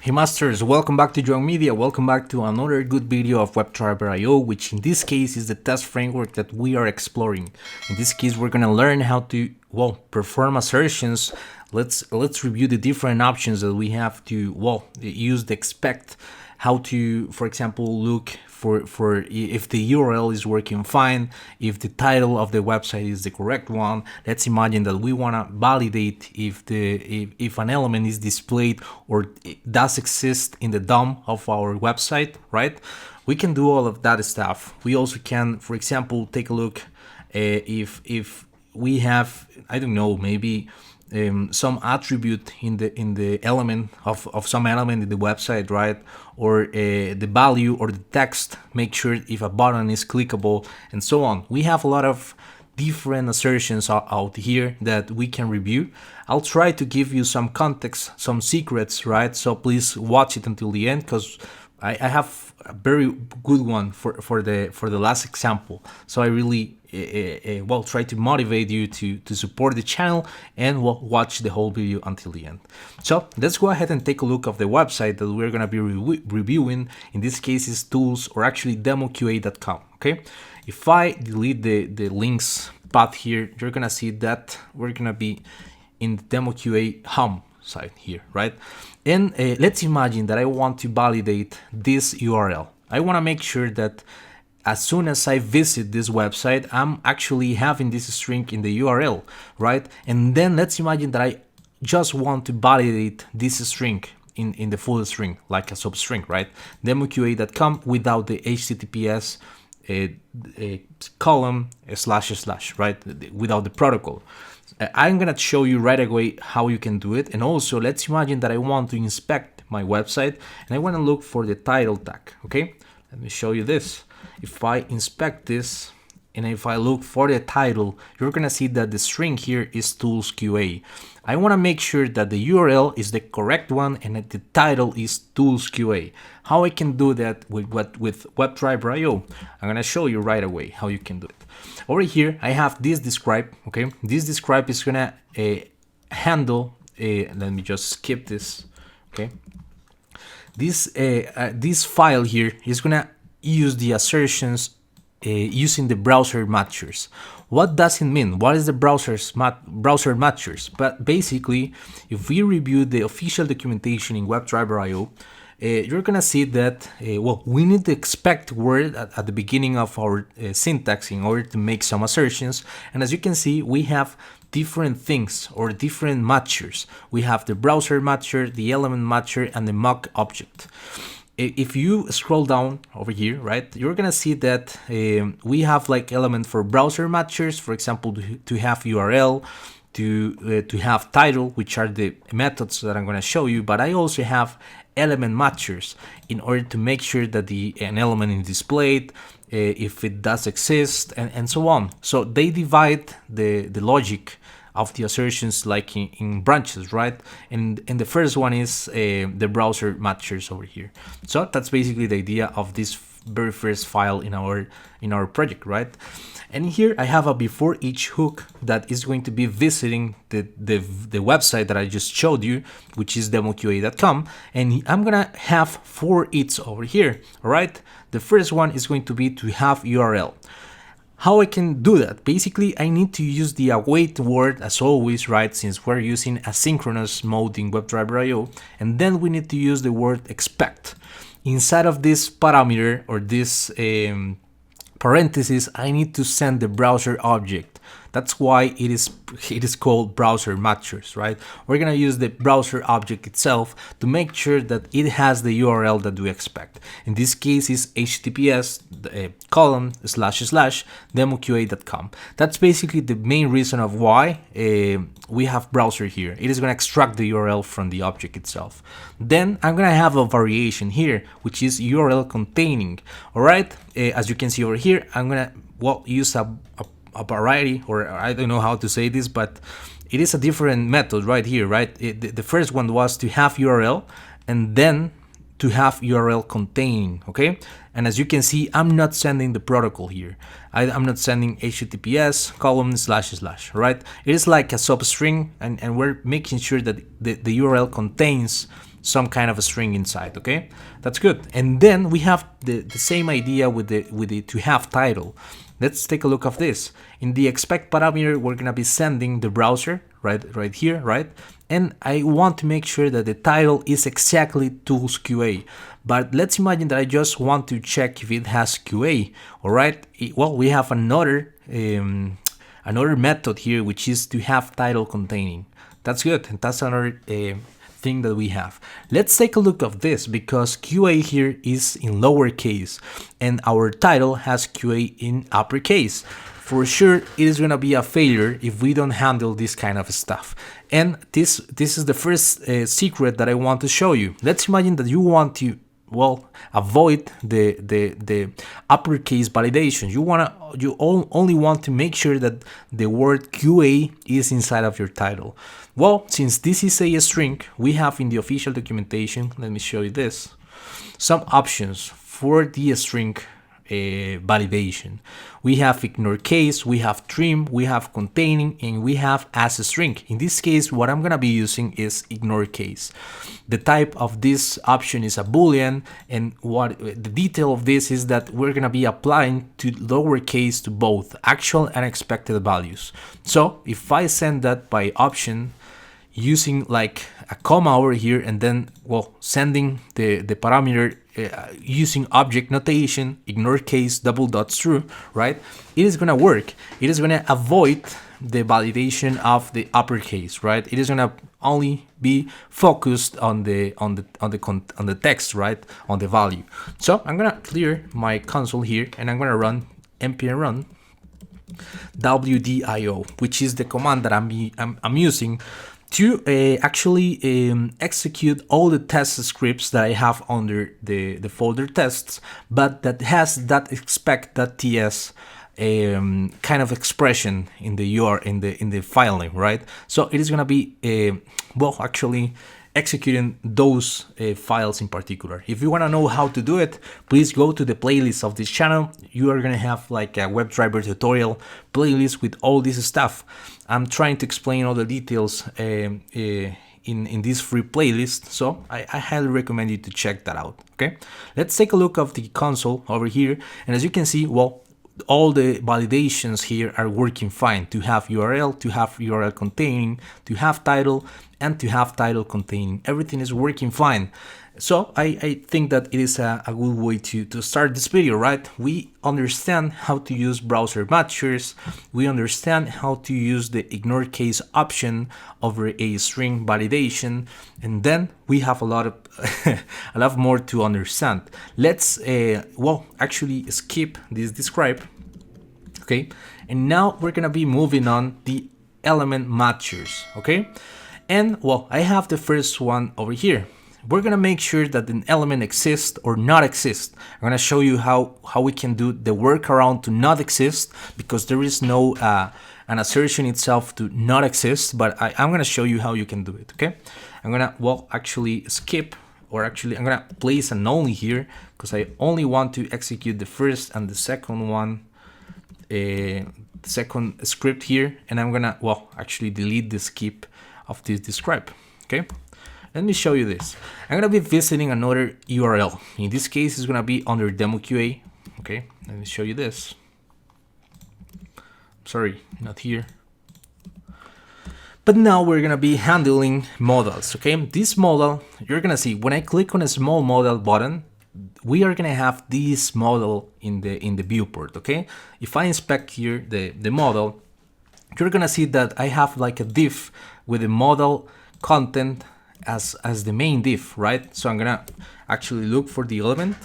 Hey masters, welcome back to JoanMedia. Welcome back to another good video of webdriverio, which in this case is the test framework that we are exploring. In this case, we're gonna learn how to perform assertions. Let's review the different options that we have to use the expect, how to, for example, look for if the URL is working fine, if the title of the website is the correct one. Let's imagine that we want to validate if an element is displayed or it does exist in the DOM of our website, right? We can do all of that stuff. We also can, for example, take a look if we have, I don't know, maybe some attribute in the element of some element in the website, right? Or the value or the text, make sure if a button is clickable and so on. We have a lot of different assertions out here that we can review. I'll try to give you some context, some secrets, right? So please watch it until the end, because I have a very good one for the last example. So I really try to motivate you to support the channel and watch the whole video until the end. So let's go ahead and take a look of the website that we're gonna be reviewing. In this case is tools, or actually demoqa.com. Okay, if I delete the links path here, you're gonna see that we're gonna be in the demoqa home site here, right? And let's imagine that I want to validate this URL. I want to make sure that as soon as I visit this website, I'm actually having this string in the URL, right? And then let's imagine that I just want to validate this string in the full string, like a substring, right? demoqa.com without the HTTPS column / right? Without the protocol. I'm gonna show you right away how you can do it. And also, let's imagine that I want to inspect my website and I want to look for the title tag. Okay, let me show you this. If I inspect this and if I look for the title, you're gonna see that the string here is tools QA. I want to make sure that the URL is the correct one and that the title is tools QA. How I can do that with webdriverio? I'm gonna show you right away how you can do it. Over here, I have this describe. Okay, this describe is gonna handle. Let me just skip this. Okay, this file here is gonna use the assertions using the browser matchers. What does it mean? What is the browser matchers? But basically, if we review the official documentation in webdriverio, you're gonna see that we need the expect word at the beginning of our syntax in order to make some assertions. And as you can see, we have different things or different matchers. We have the browser matcher, the element matcher, and the mock object. If you scroll down over here, right, you're gonna see that we have like element for browser matchers, for example, to have URL, to have title, which are the methods that I'm gonna show you. But I also have element matchers in order to make sure that an element is displayed, if it does exist, and so on. So they divide the logic of the assertions like in branches, right? And the first one is the browser matchers over here. So that's basically the idea of this very first file in our project, right? And here I have a before each hook that is going to be visiting the website that I just showed you, which is demoqa.com, and I'm gonna have 4 each over here. All right, the first one is going to be to have URL. How I can do that? Basically, I need to use the await word as always, right? Since we're using asynchronous mode in webdriverio, and then we need to use the word expect. Inside of this parameter or this parenthesis, I need to send the browser object. That's why it is called browser matchers, right? We're gonna use the browser object itself to make sure that it has the URL that we expect. In this case is https column / demoqa.com. That's basically the main reason of why we have browser here. It is gonna extract the URL from the object itself. Then I'm gonna have a variation here, which is URL containing. All right, as you can see over here, I'm gonna use a variety, or I don't know how to say this, but it is a different method right here, right? The first one was to have URL and then to have URL containing, okay? And as you can see, I'm not sending the protocol here. I'm not sending HTTPS column // right? It is like a substring, and we're making sure that the URL contains some kind of a string inside. Okay, that's good. And then we have the same idea with the to have title. Let's take a look of this. In the expect parameter, we're gonna be sending the browser right here, right? And I want to make sure that the title is exactly tools QA. But let's imagine that I just want to check if it has QA. All right. Well, we have another method here, which is to have title containing. That's good. And that's another thing that we have. Let's take a look of this, because QA here is in lowercase and our title has QA in uppercase. For sure, it is going to be a failure if we don't handle this kind of stuff. And this is the first secret that I want to show you. Let's imagine that you want to, well, avoid the uppercase validation. You only want to make sure that the word QA is inside of your title. Well, since this is a string, we have in the official documentation, let me show you this, some options for the string validation. We have ignore case, we have trim, we have containing, and we have as a string. In this case, what I'm gonna be using is ignore case. The type of this option is a boolean, and what the detail of this is that we're gonna be applying to lowercase to both actual and expected values. So if I send that by option using like a comma over here, and then, well, sending the parameter using object notation, ignore case, double dots true, right? It is gonna work. It is gonna avoid the validation of the uppercase, right? It is gonna only be focused on the text, right? On the value. So I'm gonna clear my console here, and I'm gonna run npm run wdio, which is the command that I'm using to actually execute all the test scripts that I have under the folder tests, but that has that expect.ts kind of expression in the in the file name, right? So it is gonna be well, actually executing those files in particular. If you want to know how to do it, please go to the playlist of this channel. You are going to have like a WebDriver tutorial playlist with all this stuff. I'm trying to explain all the details in this free playlist, so I highly recommend you to check that out. Okay, let's take a look of the console over here, and as you can see, well, all the validations here are working fine. To have URL, to have URL containing, to have title, and to have title containing. Everything is working fine. So I think that it is a good way to start this video, right? We understand how to use browser matchers. We understand how to use the ignore case option over a string validation. And then we have a lot more to understand. Let's, well, actually skip this describe. Okay. And now we're going to be moving on the element matchers. Okay. And well, I have the first one over here. We're gonna make sure that an element exists or not exist. I'm gonna show you how we can do the workaround to not exist, because there is no an assertion itself to not exist, but I'm gonna show you how you can do it. Okay, I'm gonna, well, actually skip, or actually I'm gonna place an only here, because I only want to execute the first and the second one, second script here, and I'm gonna, well, actually delete the skip of this describe. Okay, let me show you this. I'm gonna be visiting another URL. In this case, it's gonna be under demo QA. Okay, let me show you this. Sorry, not here. But now we're gonna be handling models. Okay, this model, you're gonna see when I click on a small model button, we are gonna have this model in the viewport. Okay, if I inspect here the model, you're gonna see that I have like a div with the model content as the main div, right? So I'm gonna actually look for the element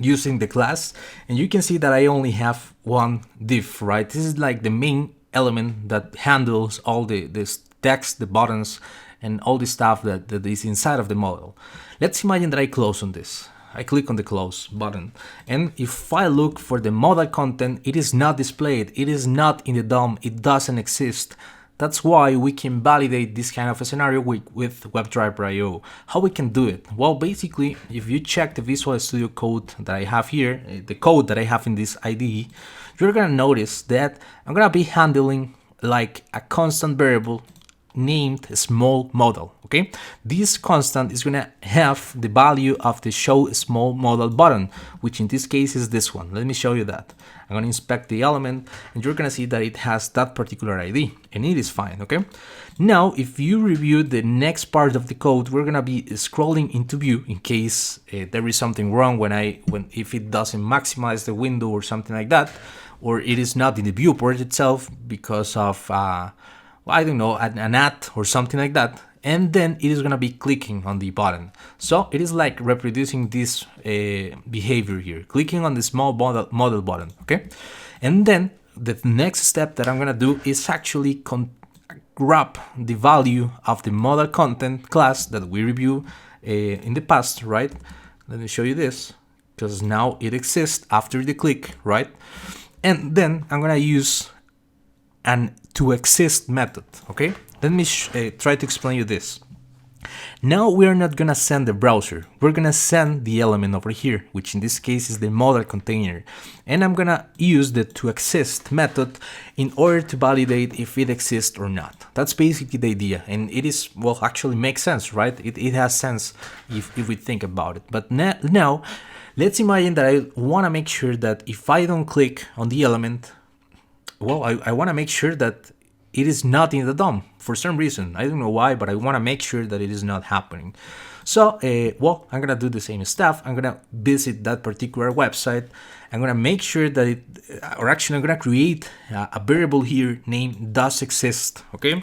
using the class, and you can see that I only have one div, right? This is like the main element that handles all this text, the buttons, and all the stuff that is inside of the model. Let's imagine that I close on this. I click on the close button, and if I look for the model content, it is not displayed. It is not in the DOM. It doesn't exist. That's why we can validate this kind of a scenario with webdriverio. How we can do it? Well, basically, if you check the Visual Studio code that I have here, the code that I have in this IDE, you're gonna notice that I'm gonna be handling like a constant variable named small model. okay? This constant is gonna have the value of the show small model button, which in this case is this one. Let me show you that. I'm gonna inspect the element and you're gonna see that it has that particular ID and it is fine, okay? Now, if you review the next part of the code, we're gonna be scrolling into view in case there is something wrong if it doesn't maximize the window or something like that, or it is not in the viewport itself because of, I don't know, an ad or something like that. And then it is gonna be clicking on the button. So it is like reproducing this behavior here, clicking on the small model button, okay? And then the next step that I'm gonna do is actually grab the value of the model content class that we reviewed in the past, right? Let me show you this, because now it exists after the click, right? And then I'm gonna use an toExist method, okay? Let me try to explain you this. Now we are not gonna send the browser, we're gonna send the element over here, which in this case is the model container. And I'm gonna use the toExist method in order to validate if it exists or not. That's basically the idea, and it is, well, actually makes sense, right? It has sense if we think about it. But now, let's imagine that I wanna make sure that if I don't click on the element, well, I wanna make sure that it is not in the DOM for some reason. I don't know why, but I want to make sure that it is not happening. So, well, I'm going to do the same stuff. I'm going to visit that particular website. I'm going to make sure that I'm going to create a variable here named doesExist, okay?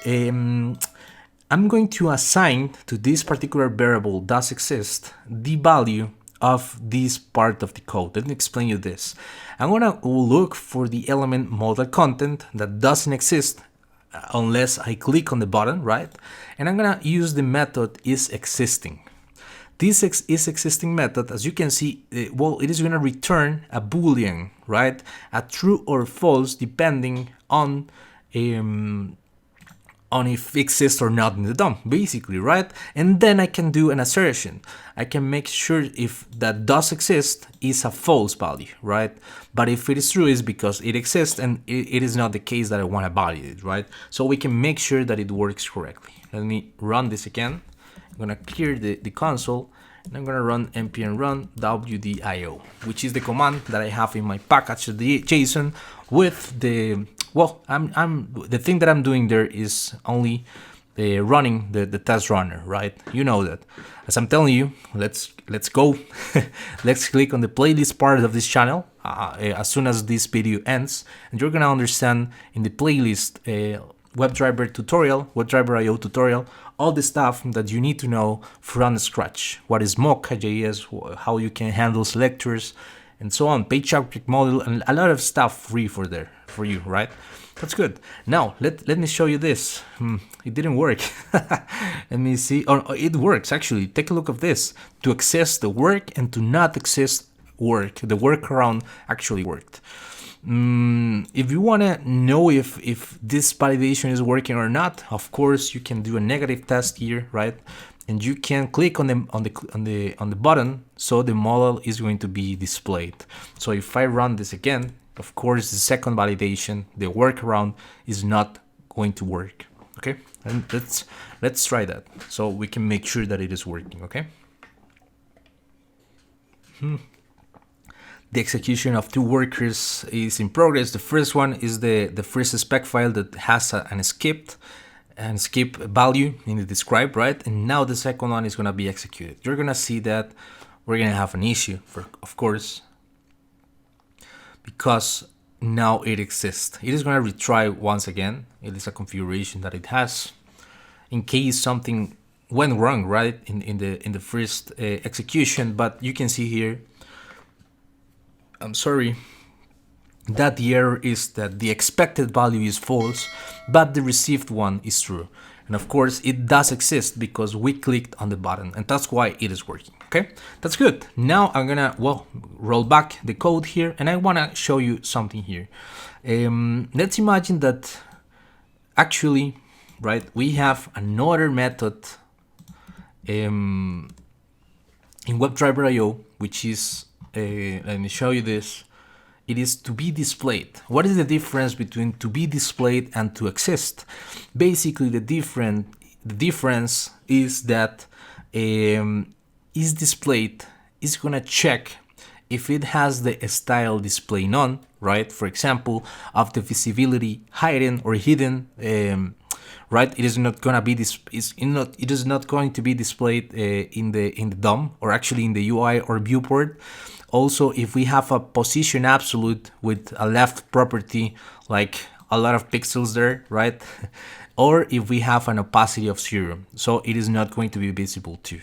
I'm going to assign to this particular variable doesExist the value of this part of the code. Let me explain you this. I'm gonna look for the element model content that doesn't exist unless I click on the button, right? And I'm gonna use the method isExisting. This isExisting method, as you can see, well, it is gonna return a boolean, right? A true or false depending on if it exists or not in the DOM, basically, right? And then I can do an assertion. I can make sure if that does exist is a false value, right? But if it is true, it's because it exists, and it is not the case that I want to validate, right? So we can make sure that it works correctly. Let me run this again. I'm gonna clear the console, and I'm gonna run npm run wdio, which is the command that I have in my package, the JSON, with the, well, the thing that I'm doing there is only running the test runner, right? You know that. As I'm telling you, let's go. Let's click on the playlist part of this channel as soon as this video ends, and you're gonna understand in the playlist webdriverio tutorial, all the stuff that you need to know from scratch. What is mock.js, how you can handle selectors, and so on, page object model, and a lot of stuff free for you, right? That's good. Now let me show you this. It didn't work. Let me see. Oh, it works actually. Take a look at this. To access the work and to not access work, the workaround actually worked. If you want to know if this validation is working or not, of course you can do a negative test here, right? And you can click on the button, so the model is going to be displayed. So if I run this again, of course the second validation, the workaround, is not going to work. Okay, and let's try that so we can make sure that it is working. Okay. The execution of two workers is in progress. The first one is the first spec file that has an skip value in the describe, right? And now the second one is gonna be executed. You're gonna see that we're gonna have an issue, of course, because now it exists. It is gonna retry once again. It is a configuration that it has in case something went wrong, right, in the first execution. But you can see here, I'm sorry, that the error is that the expected value is false, but the received one is true. And of course it does exist because we clicked on the button, and that's why it is working. Okay, that's good. Now I'm gonna, well, roll back the code here, and I wanna show you something here. Let's imagine that actually, right, we have another method in webdriverio, which is, let me show you this. It is to be displayed. What is the difference between to be displayed and to exist? Basically, the difference the difference is that is displayed is gonna check if it has the style display none, right? For example, of the visibility hidden or hidden, right? It is not gonna be this. It is not going to be displayed in the DOM, or actually in the UI or viewport. Also, if we have a position absolute with a left property, like a lot of pixels there, right? Or if we have an opacity of 0, so it is not going to be visible too.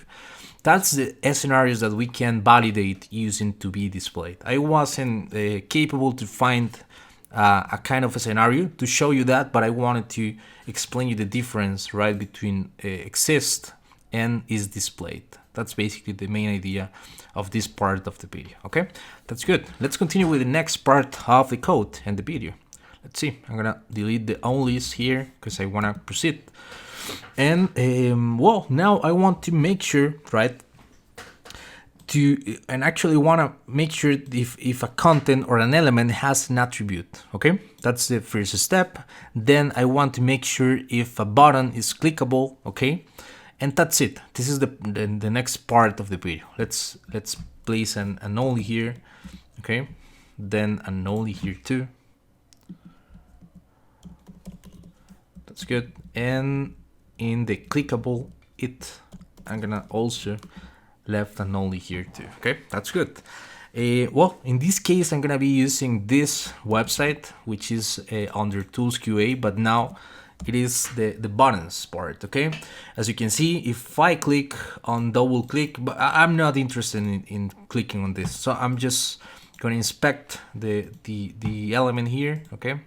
That's the scenarios that we can validate using to be displayed. I wasn't capable to find a kind of a scenario to show you that, but I wanted to explain you the difference, right, between exist and is displayed. That's basically the main idea of this part of the video. Okay, that's good. Let's continue with the next part of the code and the video. Let's see. I'm gonna delete the onlys here because I wanna proceed. And well, now I want to make sure, right, and actually want to make sure if a content or an element has an attribute. Okay, that's the first step. Then I want to make sure if a button is clickable. Okay, and that's it. This is the next part of the video. Let's place an only here. Okay, then an only here too. That's good. And in the clickable, I'm gonna also left an only here too. Okay, that's good. Well, in this case, I'm gonna be using this website, which is under Tools QA, but now it is the buttons part. Okay, as you can see, if I click on double click, but I'm not interested in clicking on this, so I'm just gonna inspect the element here. Okay.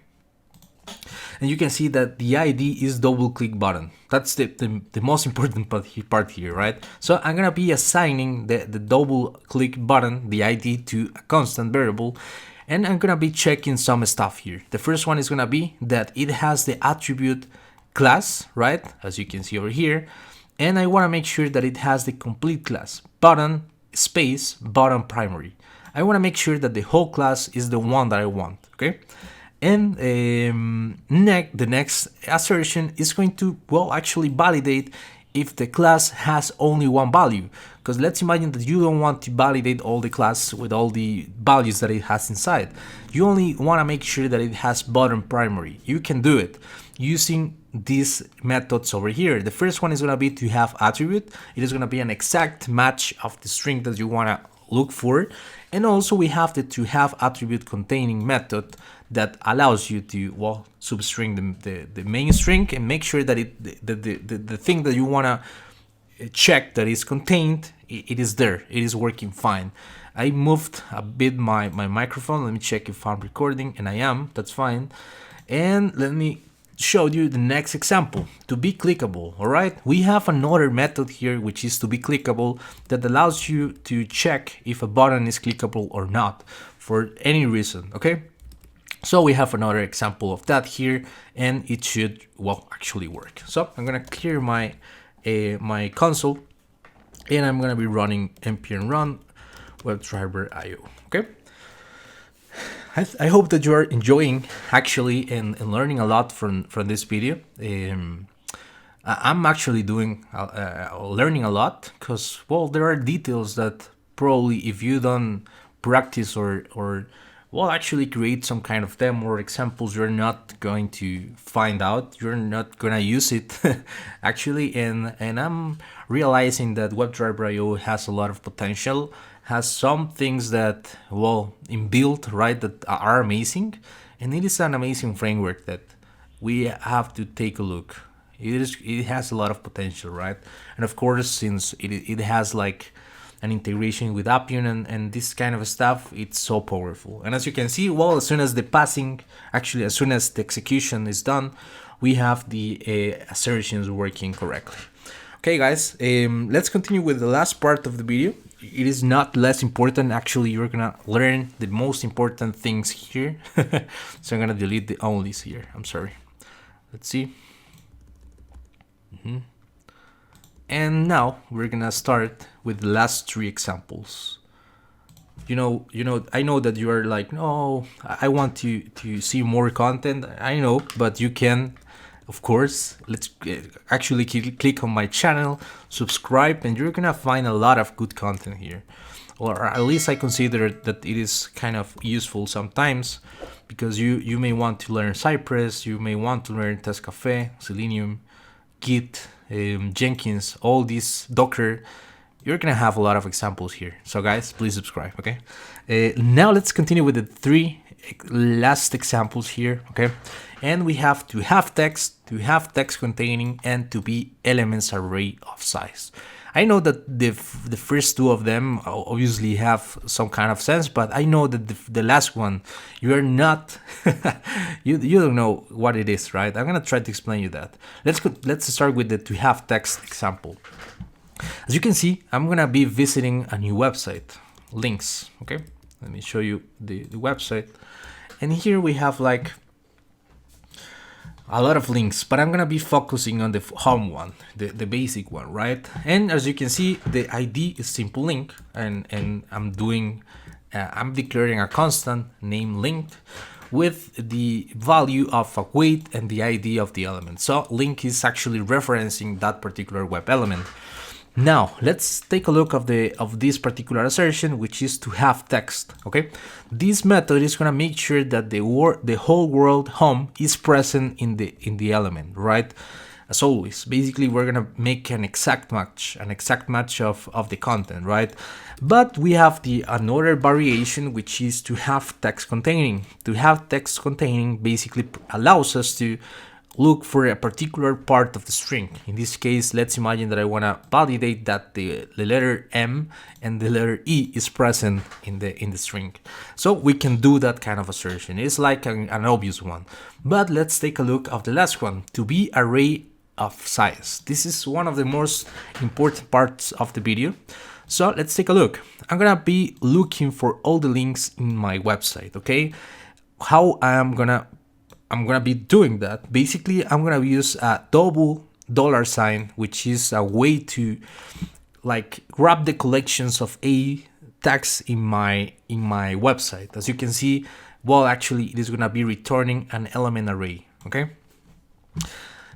And you can see that the ID is double click button. That's the most important part here, right? So I'm gonna be assigning the double click button, the ID, to a constant variable, and I'm gonna be checking some stuff here. The first one is gonna be that it has the attribute class, right? As you can see over here. And I wanna make sure that it has the complete class, button space button primary. I wanna make sure that the whole class is the one that I want, okay? And the next assertion is going to, well, actually validate if the class has only one value. Because let's imagine that you don't want to validate all the class with all the values that it has inside. You only want to make sure that it has button primary. You can do it using these methods over here. The first one is going to be to have attribute. It is going to be an exact match of the string that you want to look for. And also we have the to have attribute containing method that allows you to, well, substring the main string and make sure that the thing that you want to check that is contained, it is there, it is working fine. I moved a bit my microphone. Let me check if I'm recording, and I am. That's fine. And let me show you the next example, to be clickable. All right, we have another method here, which is to be clickable, that allows you to check if a button is clickable or not for any reason. Okay, so we have another example of that here, and it should, well, actually work. So I'm gonna clear my my console, and I'm gonna be running npm run webdriverio. Okay, I hope that you are enjoying actually and learning a lot from this video. I'm actually doing learning a lot because, well, there are details that probably if you don't practice or well, actually create some kind of demo or examples, you're not going to find out, you're not gonna use it actually. And I'm realizing that WebDriverio has a lot of potential, has some things that, well, inbuilt, right, that are amazing. And it is an amazing framework that we have to take a look. It has a lot of potential, right? And of course, since it has like an integration with Appian and this kind of stuff, it's so powerful. And as you can see, well, as soon as the passing, actually as soon as the execution is done, we have the assertions working correctly. Okay guys, let's continue with the last part of the video. It is not less important, actually. You're gonna learn the most important things here. So I'm gonna delete the onlys here, I'm sorry. Let's see. And now we're gonna start with the last three examples. You know, I know that you are like, no, I want to see more content. I know, but you can of course, let's actually click on my channel, subscribe, and you're gonna find a lot of good content here. Or at least I consider that it is kind of useful sometimes, because you may want to learn Cypress, you may want to learn Test Cafe, Selenium, Git, Jenkins, all these Docker. You're gonna have a lot of examples here. So guys, please subscribe, okay? Now let's continue with the three last examples here, okay? And we have to have text containing, and to be elements array of size. I know that the first two of them obviously have some kind of sense, but I know that the last one, you are not, you don't know what it is, right? I'm gonna try to explain you that. Let's start with the to have text example. As you can see, I'm gonna be visiting a new website, links, okay? Let me show you the website. And here we have like a lot of links, but I'm gonna be focusing on the home one, the basic one, right? And as you can see, the ID is simple link, and I'm declaring a constant name linked with the value of a weight and the ID of the element. So link is actually referencing that particular web element. Now let's take a look of this particular assertion, which is to have text. Okay, this method is gonna make sure that the whole world home is present in the element, right? As always, basically we're gonna make an exact match of the content, right? But we have another variation, which is to have text containing. To have text containing basically allows us to look for a particular part of the string. In this case, let's imagine that I want to validate that the letter M and the letter E is present in the string. So we can do that kind of assertion. It's like an obvious one. But let's take a look of the last one, to be array of size. This is one of the most important parts of the video. So let's take a look. I'm gonna be looking for all the links in my website, okay? How I'm gonna be doing that? Basically, I'm gonna use a double $sign, which is a way to like grab the collections of A tags in my website. As you can see, well, actually it is gonna be returning an element array, okay?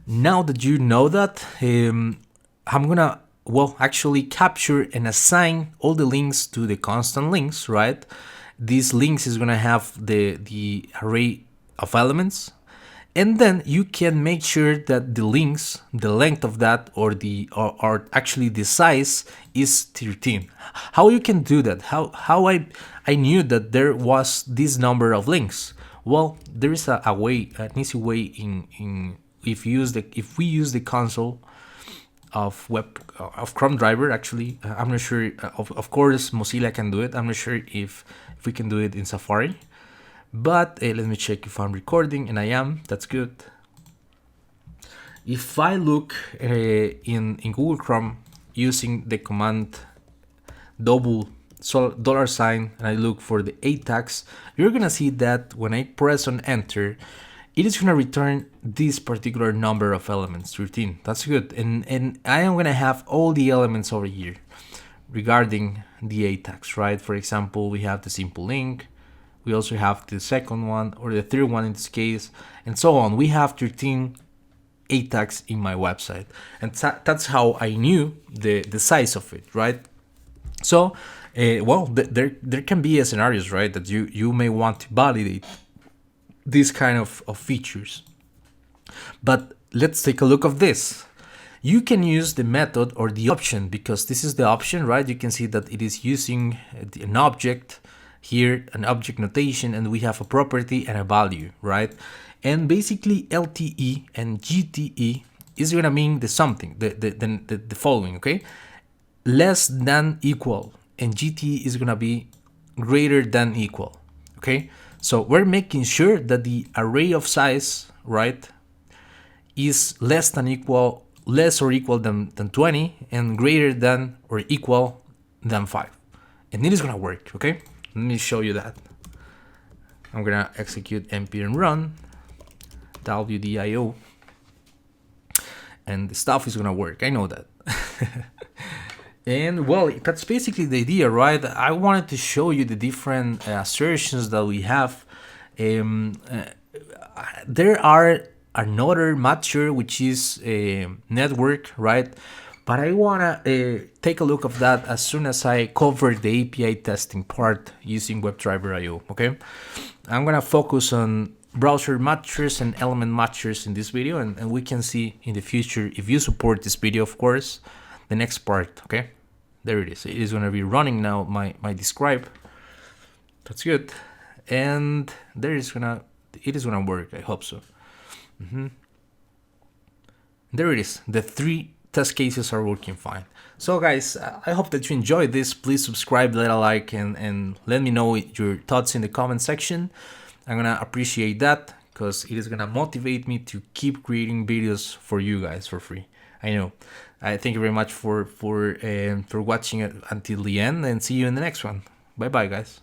Now that you know that, I'm gonna, well, actually capture and assign all the links to the constant links, right? These links is gonna have the array of elements, and then you can make sure that the links, the length of that, or actually the size is 13. How you can do that? How I knew that there was this number of links? Well, there is an easy way in if we use the console of Chrome driver. Actually, I'm not sure. Of course, Mozilla can do it. I'm not sure if we can do it in Safari. But let me check if I'm recording, and I am. That's good. If I look in Google Chrome using the command $sign, and I look for the A tags, you're gonna see that when I press on enter, it is gonna return this particular number of elements, 13. That's good. And I am gonna have all the elements over here regarding the A tags, right? For example, we have the simple link. We also have the second one, or the third one in this case, and so on. We have 13 A tags in my website, and that's how I knew the size of it, right? So, well, there can be scenarios, right, that you may want to validate these kind of features. But let's take a look of this. You can use the method or the option, because this is the option, right? You can see that it is using an object here, an object notation, and we have a property and a value, right? And basically LTE and GTE is gonna mean the something, the following, okay? Less than equal, and GTE is gonna be greater than equal, okay? So we're making sure that the array of size, right, is less or equal than 20, and greater than or equal than 5. And it is gonna work, okay? Let me show you that. I'm gonna execute npm and run wdio, and the stuff is gonna work. I know that. And well, that's basically the idea, right? I wanted to show you the different assertions that we have. There are another matcher, which is a network, right? But I wanna take a look of that as soon as I cover the API testing part using webdriverio. Okay, I'm gonna focus on browser matchers and element matchers in this video, and we can see in the future, if you support this video, of course, the next part. Okay, there it is. It is gonna be running now, my describe. That's good, and it is gonna work. I hope so. There it is. The 3 test cases are working fine. So guys, I hope that you enjoyed this. Please subscribe, let a like, and let me know your thoughts in the comment section. I'm gonna appreciate that because it is gonna motivate me to keep creating videos for you guys for free. I know. I thank you very much for watching it until the end, and see you in the next one. Bye bye, guys.